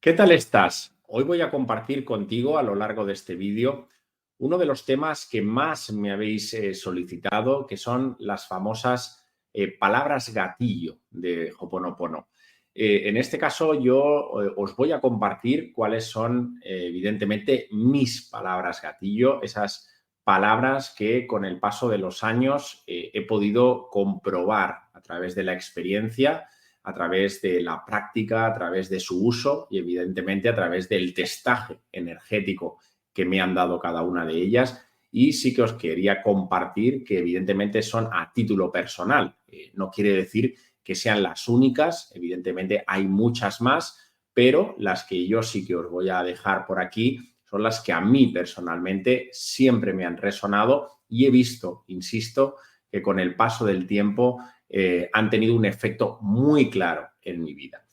¿Qué tal estás? Hoy voy a compartir contigo a lo largo de este vídeo uno de los temas que más me habéis solicitado, que son las famosas palabras gatillo de Ho'oponopono. En este caso yo os voy a compartir cuáles son evidentemente mis palabras gatillo, esas palabras que con el paso de los años he podido comprobar a través de la experiencia, a través de la práctica, a través de su uso y evidentemente a través del testaje energético que me han dado cada una de ellas. Y sí que os quería compartir que evidentemente son a título personal. No quiere decir que sean las únicas, evidentemente hay muchas más, pero las que yo sí que os voy a dejar por aquí son las que a mí personalmente siempre me han resonado y he visto, insisto, que con el paso del tiempo han tenido un efecto muy claro en mi vida.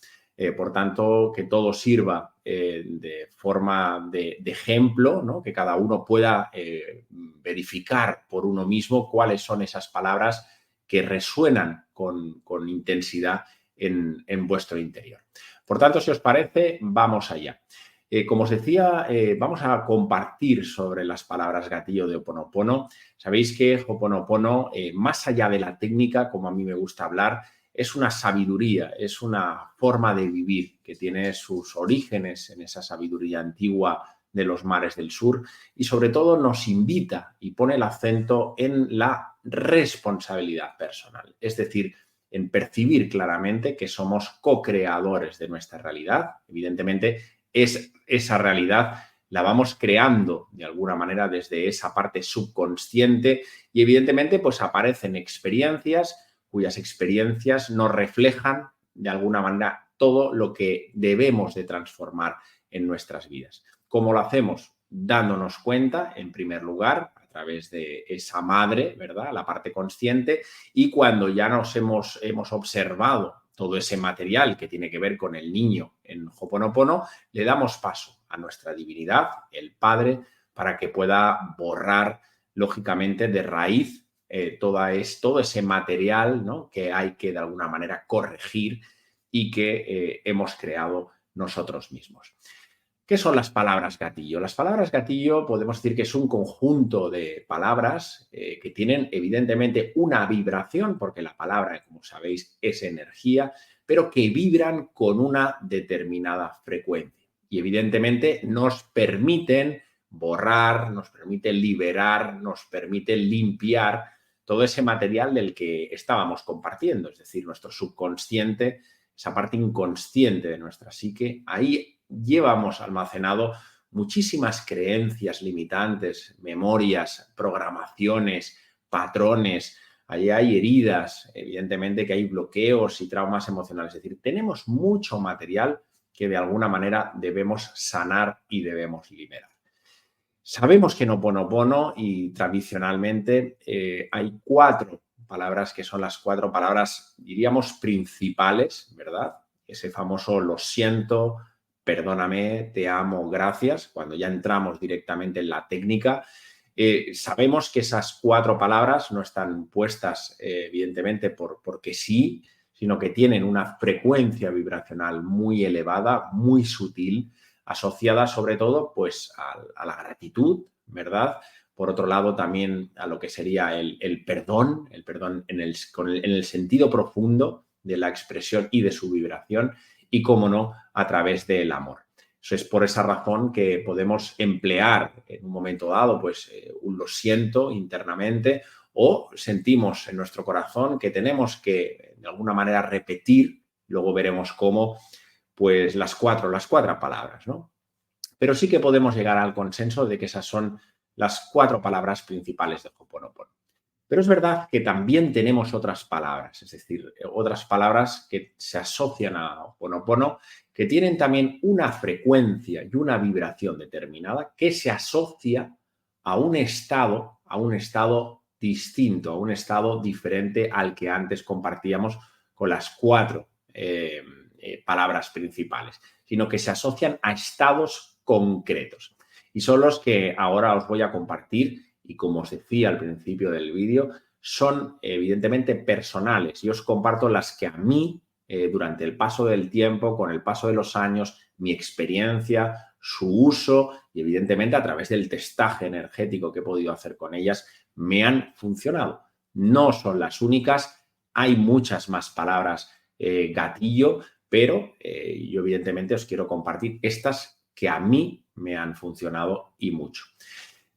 Por tanto, que todo sirva de forma de ejemplo, ¿no? Que cada uno pueda verificar por uno mismo cuáles son esas palabras que resuenan con intensidad en vuestro interior. Por tanto, si os parece, vamos allá. Como os decía, vamos a compartir sobre las palabras gatillo de Ho'oponopono. Sabéis que Ho'oponopono, más allá de la técnica, como a mí me gusta hablar, es una sabiduría, es una forma de vivir que tiene sus orígenes en esa sabiduría antigua de los mares del sur y sobre todo nos invita y pone el acento en la responsabilidad personal, es decir, en percibir claramente que somos co-creadores de nuestra realidad. Evidentemente, esa realidad la vamos creando de alguna manera desde esa parte subconsciente y evidentemente pues aparecen experiencias cuyas experiencias nos reflejan de alguna manera todo lo que debemos de transformar en nuestras vidas. ¿Cómo lo hacemos? Dándonos cuenta, en primer lugar, a través de esa madre, ¿verdad? La parte consciente, y cuando ya nos hemos observado todo ese material que tiene que ver con el niño en Ho'oponopono, le damos paso a nuestra divinidad, el Padre, para que pueda borrar, lógicamente, de raíz todo ese material, ¿no? Que hay que, de alguna manera, corregir y que hemos creado nosotros mismos. ¿Qué son las palabras gatillo? Las palabras gatillo podemos decir que es un conjunto de palabras que tienen evidentemente una vibración, porque la palabra, como sabéis, es energía, pero que vibran con una determinada frecuencia. Y evidentemente nos permiten borrar, nos permiten liberar, nos permiten limpiar todo ese material del que estábamos compartiendo, es decir, nuestro subconsciente, esa parte inconsciente de nuestra psique, ahí llevamos almacenado muchísimas creencias limitantes, memorias, programaciones, patrones, ahí hay heridas, evidentemente que hay bloqueos y traumas emocionales, es decir, tenemos mucho material que de alguna manera debemos sanar y debemos liberar. Sabemos que en Ho'oponopono y tradicionalmente hay 4 palabras que son las 4 palabras, diríamos, principales, ¿verdad? Ese famoso lo siento, perdóname, te amo, gracias, cuando ya entramos directamente en la técnica. Sabemos que esas 4 palabras no están puestas, evidentemente, porque sí, sino que tienen una frecuencia vibracional muy elevada, muy sutil, asociada sobre todo pues a la gratitud, ¿verdad? Por otro lado, también a lo que sería el perdón en el sentido profundo de la expresión y de su vibración y, cómo no, a través del amor. Eso es por esa razón que podemos emplear en un momento dado pues un lo siento internamente o sentimos en nuestro corazón que tenemos que de alguna manera repetir, luego veremos cómo, pues las cuatro palabras, ¿no? Pero sí que podemos llegar al consenso de que esas son las 4 palabras principales de Ho'oponopono. Pero es verdad que también tenemos otras palabras, es decir, otras palabras que se asocian a Ho'oponopono, que tienen también una frecuencia y una vibración determinada que se asocia a un estado distinto, a un estado diferente al que antes compartíamos con las 4 palabras principales, sino que se asocian a estados concretos. Y son los que ahora os voy a compartir y, como os decía al principio del vídeo, son evidentemente personales. Yo os comparto las que a mí durante el paso del tiempo, con el paso de los años, mi experiencia, su uso y evidentemente a través del testaje energético que he podido hacer con ellas, me han funcionado. No son las únicas, hay muchas más palabras gatillo, pero yo evidentemente os quiero compartir estas que a mí me han funcionado y mucho.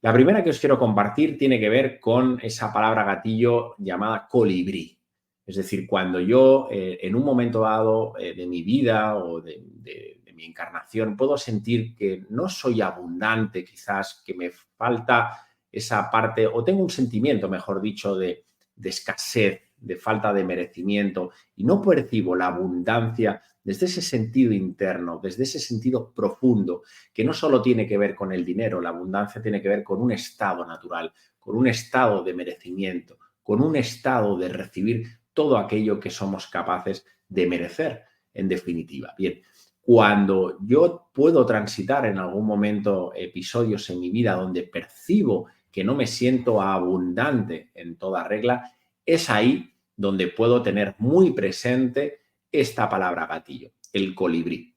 La primera que os quiero compartir tiene que ver con esa palabra gatillo llamada colibrí. Es decir, cuando yo en un momento dado de mi vida o de mi encarnación puedo sentir que no soy abundante, quizás que me falta esa parte, o tengo un sentimiento, mejor dicho, de escasez, de falta de merecimiento, y no percibo la abundancia desde ese sentido interno, desde ese sentido profundo, que no solo tiene que ver con el dinero, la abundancia tiene que ver con un estado natural, con un estado de merecimiento, con un estado de recibir todo aquello que somos capaces de merecer, en definitiva. Bien, cuando yo puedo transitar en algún momento episodios en mi vida donde percibo que no me siento abundante en toda regla, es ahí donde puedo tener muy presente esta palabra gatillo, el colibrí.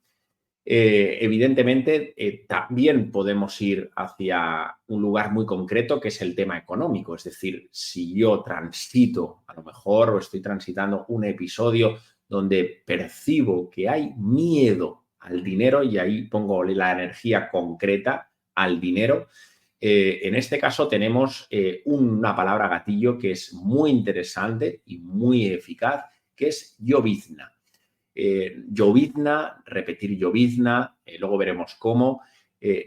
Evidentemente, también podemos ir hacia un lugar muy concreto que es el tema económico. Es decir, si yo transito, a lo mejor, o estoy transitando un episodio donde percibo que hay miedo al dinero y ahí pongo la energía concreta al dinero, en este caso tenemos una palabra gatillo que es muy interesante y muy eficaz, que es llovizna. Llovizna, repetir llovizna, luego veremos cómo,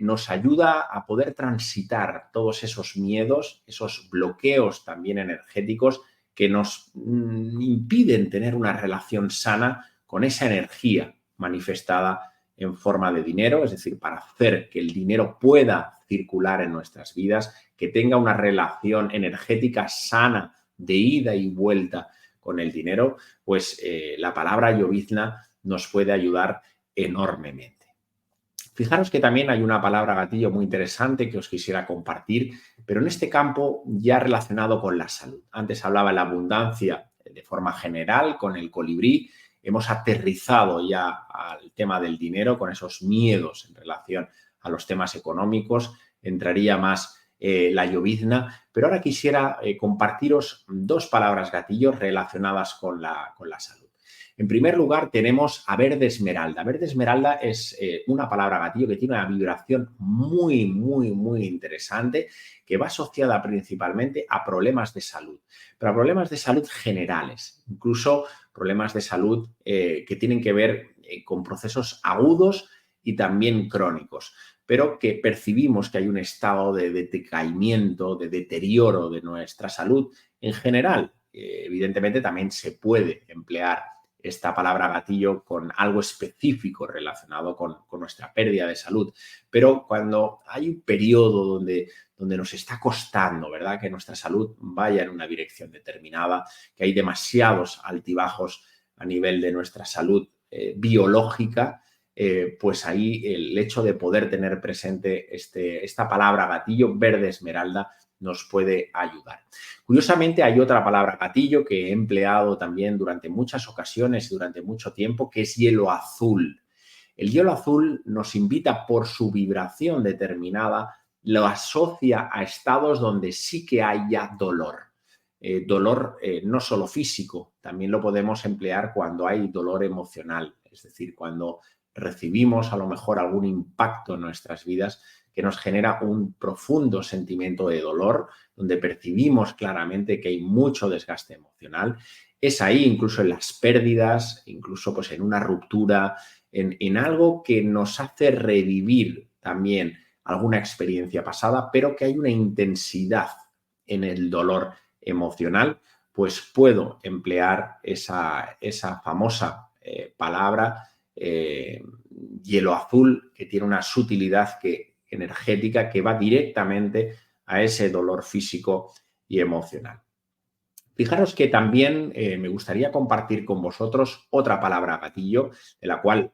nos ayuda a poder transitar todos esos miedos, esos bloqueos también energéticos que nos impiden tener una relación sana con esa energía manifestada en forma de dinero, es decir, para hacer que el dinero pueda circular en nuestras vidas, que tenga una relación energética sana de ida y vuelta con el dinero, pues la palabra llovizna nos puede ayudar enormemente. Fijaros que también hay una palabra gatillo muy interesante que os quisiera compartir, pero en este campo ya relacionado con la salud. Antes hablaba de la abundancia de forma general con el colibrí. Hemos aterrizado ya al tema del dinero con esos miedos en relación a los temas económicos. Entraría más la llovizna, pero ahora quisiera compartiros dos palabras gatillo relacionadas con la salud. En primer lugar, tenemos a verde esmeralda. Verde esmeralda es una palabra gatillo que tiene una vibración muy, muy, muy interesante que va asociada principalmente a problemas de salud, pero a problemas de salud generales, incluso problemas de salud que tienen que ver con procesos agudos y también crónicos, pero que percibimos que hay un estado de decaimiento, de deterioro de nuestra salud en general. Evidentemente también se puede emplear esta palabra gatillo con algo específico relacionado con nuestra pérdida de salud. Pero cuando hay un periodo donde nos está costando, ¿verdad?, que nuestra salud vaya en una dirección determinada, que hay demasiados altibajos a nivel de nuestra salud biológica, pues ahí el hecho de poder tener presente esta palabra gatillo, verde esmeralda, nos puede ayudar. Curiosamente, hay otra palabra gatillo que he empleado también durante muchas ocasiones y durante mucho tiempo, que es hielo azul. El hielo azul nos invita por su vibración determinada, lo asocia a estados donde sí que haya dolor. Dolor no solo físico, también lo podemos emplear cuando hay dolor emocional, es decir, cuando recibimos a lo mejor algún impacto en nuestras vidas que nos genera un profundo sentimiento de dolor, donde percibimos claramente que hay mucho desgaste emocional. Es ahí, incluso en las pérdidas, incluso pues en una ruptura, en algo que nos hace revivir también alguna experiencia pasada, pero que hay una intensidad en el dolor emocional, pues puedo emplear esa famosa palabra hielo azul, que tiene una sutilidad energética que va directamente a ese dolor físico y emocional. Fijaros que también me gustaría compartir con vosotros otra palabra gatillo, de la cual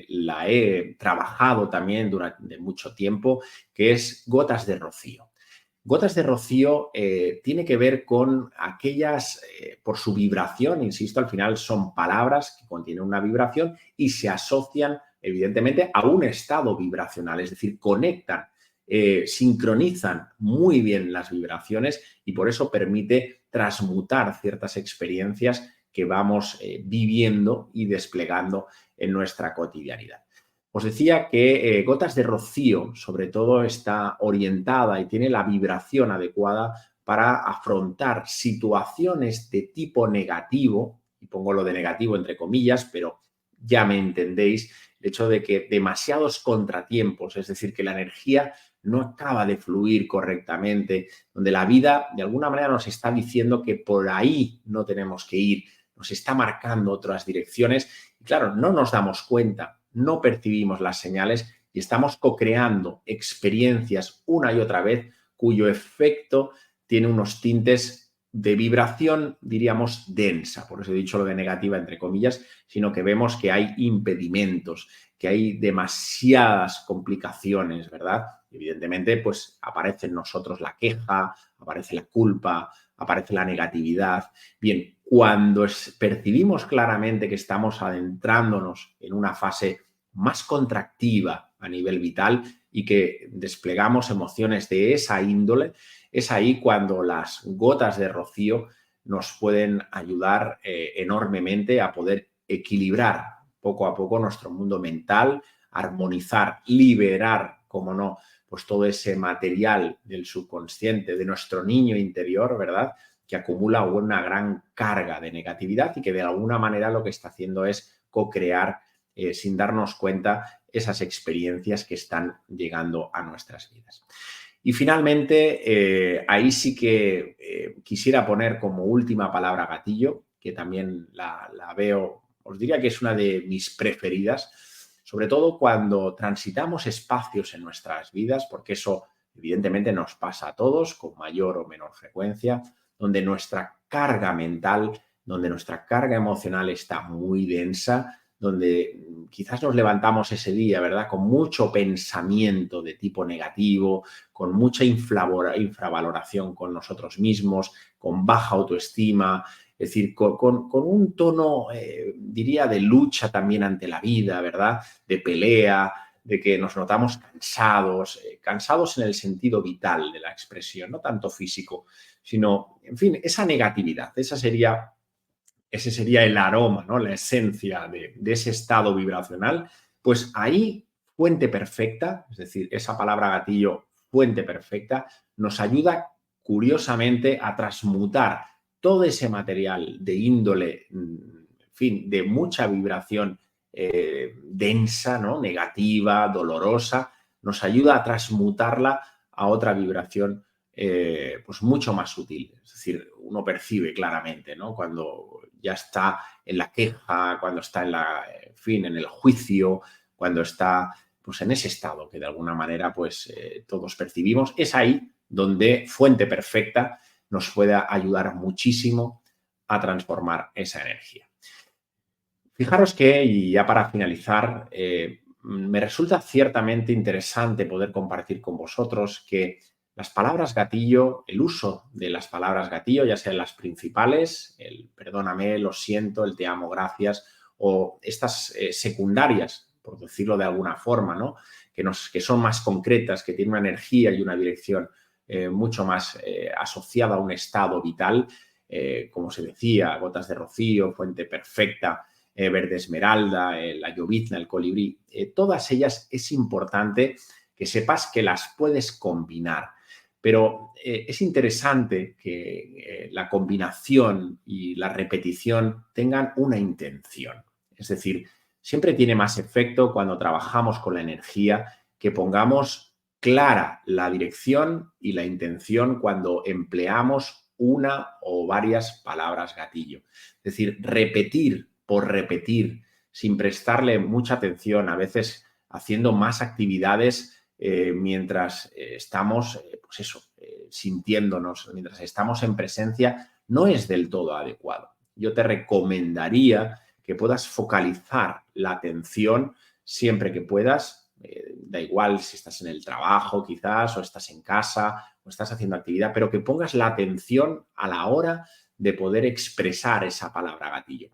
la he trabajado también durante mucho tiempo, que es gotas de rocío. Gotas de rocío tiene que ver con aquellas, por su vibración, insisto, al final son palabras que contienen una vibración y se asocian evidentemente a un estado vibracional, es decir, conectan, sincronizan muy bien las vibraciones y por eso permite transmutar ciertas experiencias que vamos viviendo y desplegando en nuestra cotidianidad. Os decía que Gotas de Rocío, sobre todo, está orientada y tiene la vibración adecuada para afrontar situaciones de tipo negativo, y pongo lo de negativo entre comillas, pero ya me entendéis, el hecho de que demasiados contratiempos, es decir, que la energía no acaba de fluir correctamente, donde la vida de alguna manera nos está diciendo que por ahí no tenemos que ir, nos está marcando otras direcciones y claro, no nos damos cuenta, no percibimos las señales y estamos co-creando experiencias una y otra vez cuyo efecto tiene unos tintes de vibración, diríamos, densa. Por eso he dicho lo de negativa, entre comillas, sino que vemos que hay impedimentos, que hay demasiadas complicaciones, ¿verdad? Evidentemente, pues aparece en nosotros la queja, aparece la culpa, aparece la negatividad. Bien, cuando percibimos claramente que estamos adentrándonos en una fase más contractiva a nivel vital y que desplegamos emociones de esa índole, es ahí cuando las gotas de rocío nos pueden ayudar enormemente a poder equilibrar poco a poco nuestro mundo mental, armonizar, liberar, como no, pues todo ese material del subconsciente, de nuestro niño interior, ¿verdad?, que acumula una gran carga de negatividad y que de alguna manera lo que está haciendo es co-crear, sin darnos cuenta, esas experiencias que están llegando a nuestras vidas. Y finalmente, ahí sí que quisiera poner como última palabra gatillo, que también la veo, os diría que es una de mis preferidas, sobre todo cuando transitamos espacios en nuestras vidas, porque eso evidentemente nos pasa a todos con mayor o menor frecuencia, donde nuestra carga mental, donde nuestra carga emocional está muy densa, donde quizás nos levantamos ese día, ¿verdad?, con mucho pensamiento de tipo negativo, con mucha infravaloración con nosotros mismos, con baja autoestima, es decir, con un tono, diría, de lucha también ante la vida, ¿verdad?, de pelea, de que nos notamos cansados, cansados en el sentido vital de la expresión, no tanto físico, sino, en fin, esa negatividad, ese sería el aroma, ¿no?, la esencia de ese estado vibracional, pues ahí, fuente perfecta, es decir, esa palabra gatillo, fuente perfecta, nos ayuda curiosamente a transmutar todo ese material de índole, en fin, de mucha vibración densa, ¿no?, negativa, dolorosa, nos ayuda a transmutarla a otra vibración pues mucho más sutil. Es decir, uno percibe claramente, ¿no?, cuando ya está en la queja, cuando está en fin, en el juicio, cuando está pues en ese estado que de alguna manera pues todos percibimos. Es ahí donde Fuente Perfecta nos puede ayudar muchísimo a transformar esa energía. Fijaros que, y ya para finalizar, me resulta ciertamente interesante poder compartir con vosotros que las palabras gatillo, el uso de las palabras gatillo, ya sean las principales, el perdóname, lo siento, el te amo, gracias, o estas secundarias, por decirlo de alguna forma, ¿no?, que son más concretas, que tienen una energía y una dirección mucho más asociada a un estado vital, como se decía, gotas de rocío, fuente perfecta, verde esmeralda, la llovizna, el colibrí, todas ellas es importante que sepas que las puedes combinar. Pero es interesante que la combinación y la repetición tengan una intención. Es decir, siempre tiene más efecto cuando trabajamos con la energía que pongamos clara la dirección y la intención cuando empleamos una o varias palabras gatillo. Es decir, repetir por repetir, sin prestarle mucha atención, a veces haciendo más actividades mientras estamos, pues eso, sintiéndonos, mientras estamos en presencia, no es del todo adecuado. Yo te recomendaría que puedas focalizar la atención siempre que puedas, Da igual si estás en el trabajo quizás, o estás en casa, o estás haciendo actividad, pero que pongas la atención a la hora de poder expresar esa palabra gatillo.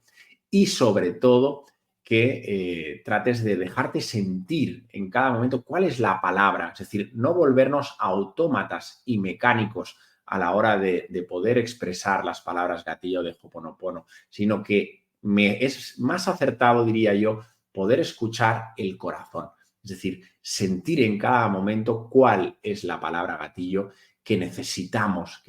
Y sobre todo, que trates de dejarte sentir en cada momento cuál es la palabra, es decir, no volvernos autómatas y mecánicos a la hora de poder expresar las palabras gatillo de Ho'oponopono, sino que es más acertado, diría yo, poder escuchar el corazón. Es decir, sentir en cada momento cuál es la palabra gatillo que necesitamos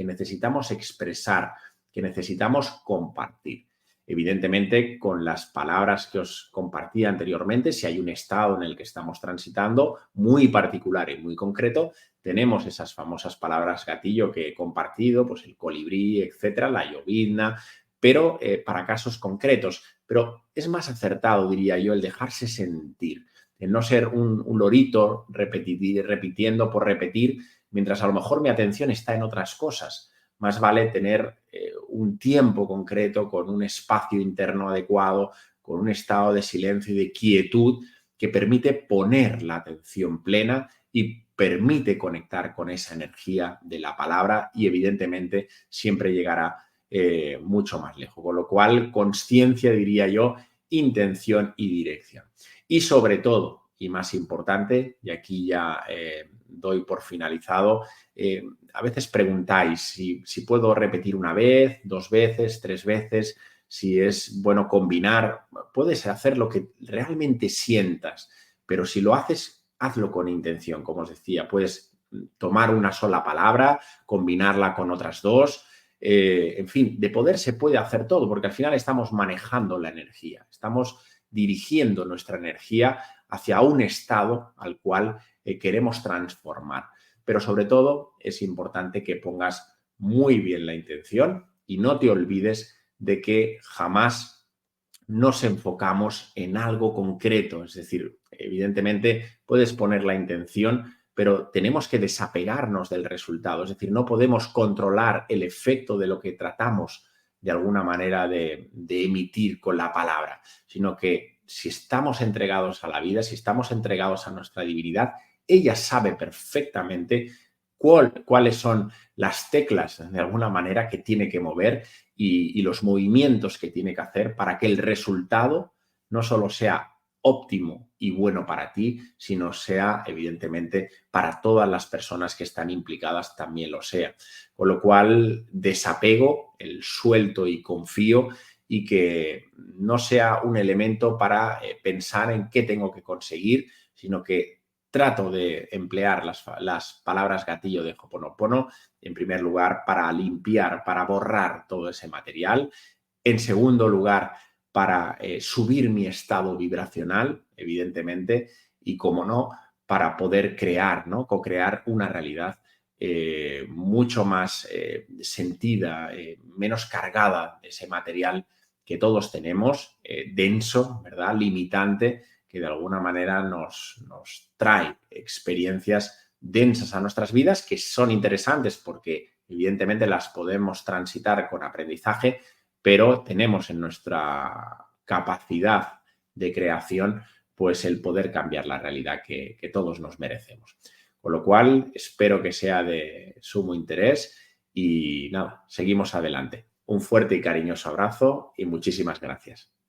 expresar, que necesitamos compartir. Evidentemente, con las palabras que os compartí anteriormente, si hay un estado en el que estamos transitando muy particular y muy concreto, tenemos esas famosas palabras gatillo que he compartido, pues el colibrí, etcétera, la llovizna, pero para casos concretos. Pero es más acertado, diría yo, el dejarse sentir, el no ser un lorito repitiendo por repetir, mientras a lo mejor mi atención está en otras cosas. Más vale tener un tiempo concreto con un espacio interno adecuado, con un estado de silencio y de quietud que permite poner la atención plena y permite conectar con esa energía de la palabra y evidentemente siempre llegará mucho más lejos. Con lo cual, consciencia, diría yo, intención y dirección. Y sobre todo, y más importante, y aquí ya doy por finalizado, a veces preguntáis si puedo repetir una vez, 2 veces, 3 veces, si es bueno combinar. Puedes hacer lo que realmente sientas, pero si lo haces, hazlo con intención, como os decía. Puedes tomar una sola palabra, combinarla con otras 2. En fin, de poder se puede hacer todo, porque al final estamos manejando la energía, estamos dirigiendo nuestra energía hacia un estado al cual queremos transformar. Pero sobre todo es importante que pongas muy bien la intención y no te olvides de que jamás nos enfocamos en algo concreto. Es decir, evidentemente puedes poner la intención, pero tenemos que desapegarnos del resultado. Es decir, no podemos controlar el efecto de lo que tratamos de alguna manera de emitir con la palabra, sino que si estamos entregados a la vida, si estamos entregados a nuestra divinidad, ella sabe perfectamente cuáles son las teclas, de alguna manera, que tiene que mover y los movimientos que tiene que hacer para que el resultado no solo sea óptimo y bueno para ti, sino sea, evidentemente, para todas las personas que están implicadas también lo sea. Con lo cual, desapego, el suelto y confío, y que no sea un elemento para pensar en qué tengo que conseguir, sino que trato de emplear las palabras gatillo de Ho'oponopono, en primer lugar, para limpiar, para borrar todo ese material. En segundo lugar, para subir mi estado vibracional, evidentemente, y, como no, para poder crear, ¿no? Co-crear una realidad mucho más sentida, menos cargada de ese material que todos tenemos, denso, ¿verdad? Limitante, que de alguna manera nos trae experiencias densas a nuestras vidas, que son interesantes porque evidentemente las podemos transitar con aprendizaje, pero tenemos en nuestra capacidad de creación pues el poder cambiar la realidad que todos nos merecemos. Con lo cual, espero que sea de sumo interés y nada, seguimos adelante. Un fuerte y cariñoso abrazo y muchísimas gracias.